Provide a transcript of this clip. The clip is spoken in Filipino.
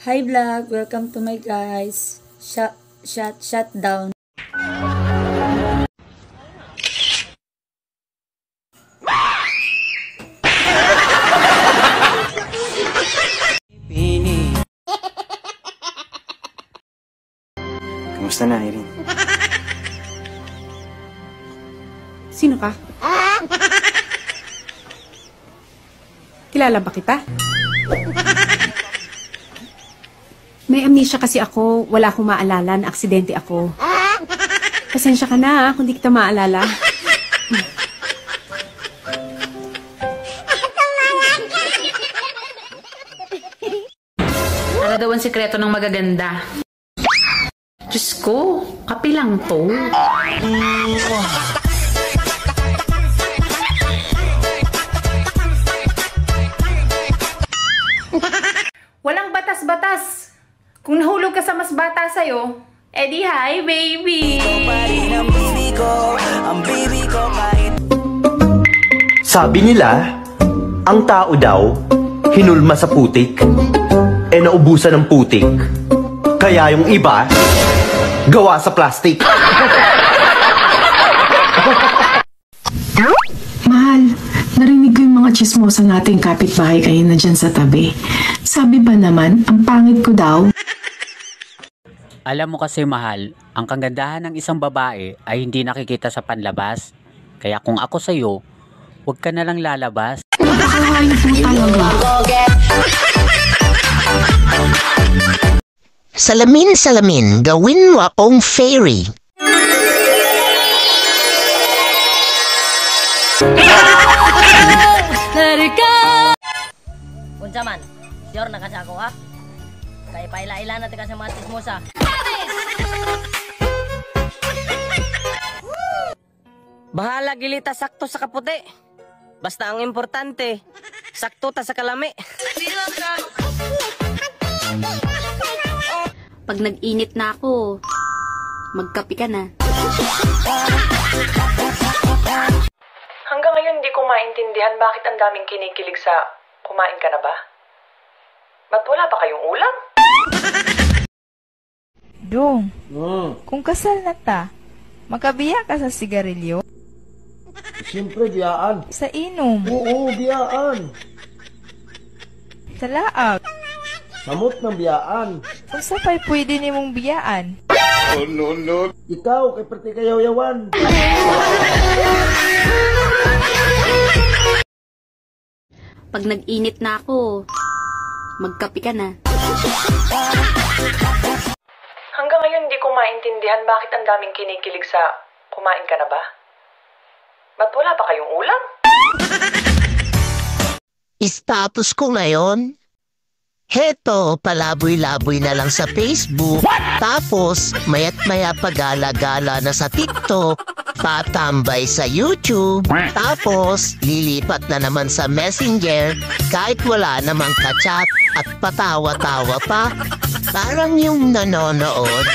Hi vlog, welcome to my guys. Shut down. Kamusta na, Irene? Sino ka? Kilala ba kita? May amnesia kasi ako. Wala akong maalala na aksidente ako. Pasensya ka na kung di kita maalala. Ano daw ang sikreto ng magaganda? Diyos ko, kape lang to. Walang batas-batas. Kung nahulog ka sa mas bata sa'yo, edi hi, baby! Sabi nila, ang tao daw, hinulma sa putik, naubusan ng putik. Kaya yung iba, gawa sa plastic. Mahal, narinig ko yung mga chismosa nating kapitbahay kayo na dyan sa tabi. Sabi ba naman, ang pangit ko daw? Alam mo kasi mahal, ang kagandahan ng isang babae ay hindi nakikita sa panlabas. Kaya kung ako sa'yo, huwag ka na lang lalabas. Napakahayop mo talaga. Salamin, gawin mo akong fairy. Unsa man, sure na kasi ako ha? Kaya paila-ila natin kasi mga tismosa. Bahala gilita sakto sa kaputi. Basta ang importante, sakto ta sa kalami. Pag nag-init na ako, magkape ka na. Hanggang ngayon di ko maintindihan bakit ang daming kinikilig sa kumain ka na ba? Ba't wala pa kayong ulam? Dong, kung kasal na ta, makabiya ka sa sigarilyo? Siyempre, biyaan. Sa inom? Oo, biyaan. Sa laag? Samot ng biyaan. Kung sapay pwede nimong biyaan? Oh, no. Ikaw, kay pati kayaw-yawan. Pag nag-init na ako, magkape ka na. Hanggang ngayon di ko maintindihan bakit ang daming kinikilig sa kumain ka na ba? Ba't wala pa kayong ulam? Status ko ngayon? Heto, palaboy-laboy na lang sa Facebook. Tapos, mayat-maya pagala-gala na sa TikTok. Patambay sa YouTube. Tapos, lilipat na naman sa Messenger kahit wala namang kachat at patawa-tawa pa. Parang yung nanonood.